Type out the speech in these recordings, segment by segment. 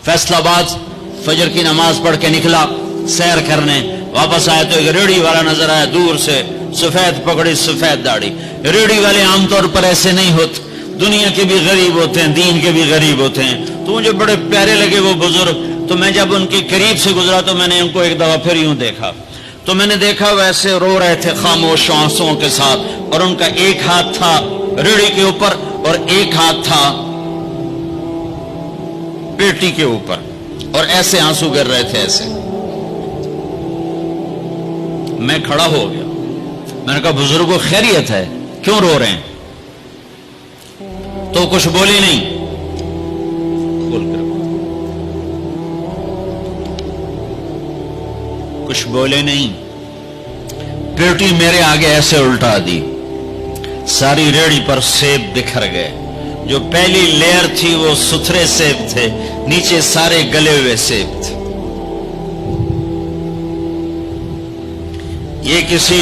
फैसला आबाद फजर की नमाज पढ़ के निकला सैर करने, वापस आया तो एक रेड़ी वाला नजर आया दूर से, सफेद पगड़ी सफेद दाढ़ी। रेड़ी वाले आमतौर पर ऐसे नहीं होते, दुनिया के भी गरीब होते हैं, दीन के भी गरीब होते हैं। तो मुझे बड़े प्यारे लगे वो बुजुर्ग। तो मैं जब उनके करीब से गुजरा तो मैंने उनको एक दफा फिर यूं देखा, तो मैंने देखा वैसे रो रहे थे खामोश आंसुओं के साथ, और उनका एक हाथ था रेड़ी के ऊपर और एक हाथ था पेटी के ऊपर, और ऐसे आंसू गिर रहे थे ऐसे। मैं खड़ा हो गया, मैंने कहा बुजुर्गों खैरियत है, क्यों रो रहे हैं? तो कुछ बोली नहीं, खोल कर कुछ बोले नहीं, पेटी मेरे आगे ऐसे उल्टा दी, सारी रेड़ी पर सेब बिखर गए। जो पहली लेयर थी वो सुथरे सेब थे, नीचे सारे गले हुए सेब थे। ये किसी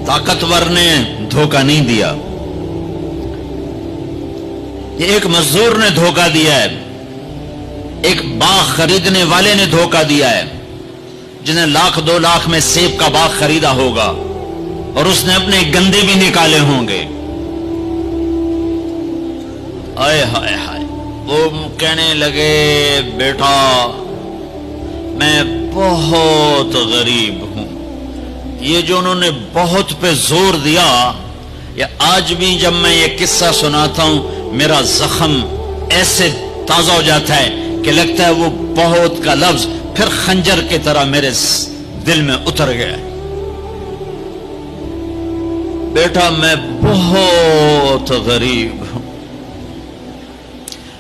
ताकतवर ने धोखा नहीं दिया, ये एक मजदूर ने धोखा दिया है, एक बाग खरीदने वाले ने धोखा दिया है, जिसने लाख 2 लाख में सेब का बाग खरीदा होगा और उसने अपने गंदे भी निकाले होंगे। आए हाय हाय, वो कहने लगे बेटा मैं बहुत गरीब हूं। ये जो उन्होंने बहुत पे जोर दिया, या आज भी जब मैं ये किस्सा सुनाता हूं मेरा जख्म ऐसे ताजा हो जाता है कि लगता है वो बहुत का लफ्ज फिर खंजर की तरह मेरे दिल में उतर गया। बेटा मैं बहुत गरीब हूं,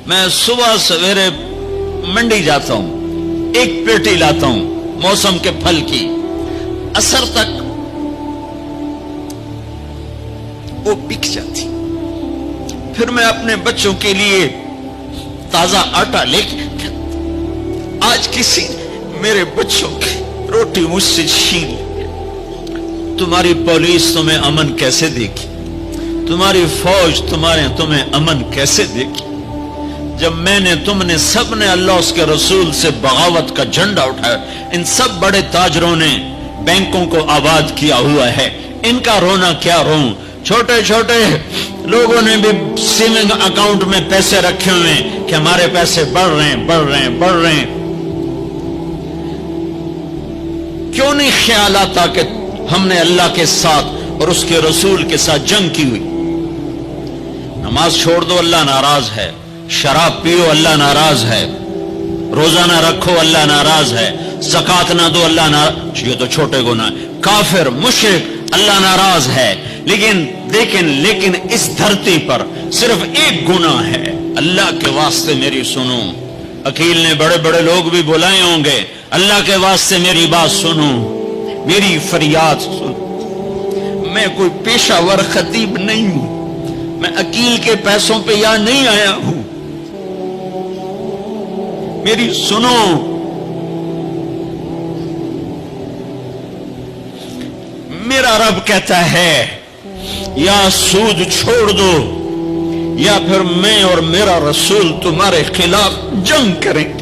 मैं सुबह सवेरे मंडी जाता हूं, एक पेटी लाता हूं मौसम के फल की, असर तक वो बिक जाती, फिर मैं अपने बच्चों के लिए ताजा आटा लेके, आज किसी मेरे बच्चों की रोटी मुझसे छीन ली। तुम्हारी पुलिस तुम्हें अमन कैसे देगी, तुम्हारी फौज तुम्हें अमन कैसे देगी, जब मैंने तुमने सबने अल्लाह उसके रसूल से बगावत का झंडा उठाया। इन सब बड़े ताजरों ने बैंकों को आबाद किया हुआ है, इनका रोना क्या रोऊं। छोटे छोटे लोगों ने भी सेविंग अकाउंट में पैसे रखे हुए हैं कि हमारे पैसे बढ़ रहे हैं, बढ़ रहे हैं, बढ़ रहे हैं। क्यों नहीं ख्याल आता कि हमने अल्लाह के साथ और उसके रसूल के साथ जंग की हुई। नमाज छोड़ दो अल्लाह नाराज है, शराब पियो अल्लाह नाराज है, रोजा ना रखो अल्लाह नाराज है, ज़कात ना दो अल्लाह नाराज, ये तो छोटे गुनाह। काफिर मुशरिक अल्लाह नाराज है, लेकिन इस धरती पर सिर्फ एक गुनाह है। अल्लाह के वास्ते मेरी सुनो, अकील ने बड़े बड़े लोग भी बुलाए होंगे, अल्लाह के वास्ते मेरी बात सुनो, मेरी फरियाद सुनो। मैं कोई पेशावर खतीब नहीं हूं, मैं अकील के पैसों पे यहां नहीं आया हूं, मेरी सुनो। मेरा रब कहता है या सूद छोड़ दो या फिर मैं और मेरा रसूल तुम्हारे खिलाफ जंग करेंगे।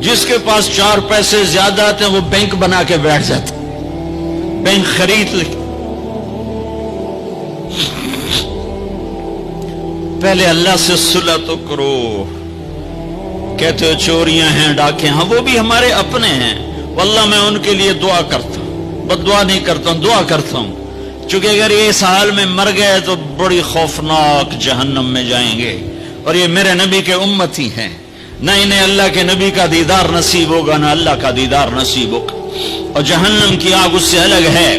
जिसके पास 4 पैसे ज्यादा आते हैं वो बैंक बना के बैठ जाता, बैंक खरीद ले। पहले अल्लाह से सुलह तो करो। कहते हो चोरियां हैं, डाके, हाँ वो भी हमारे अपने हैं, वल्लाह मैं उनके लिए दुआ करता हूं, बद्दुआ नहीं करता हूं, दुआ करता हूं। चूंकि अगर ये इस हाल में मर गए तो बड़ी खौफनाक जहन्नम में जाएंगे, और ये मेरे नबी के उम्मती हैं, न इन्हें अल्लाह के नबी का दीदार नसीब होगा, न अल्लाह का दीदार नसीब होगा, और जहन्नम की आग उससे अलग है।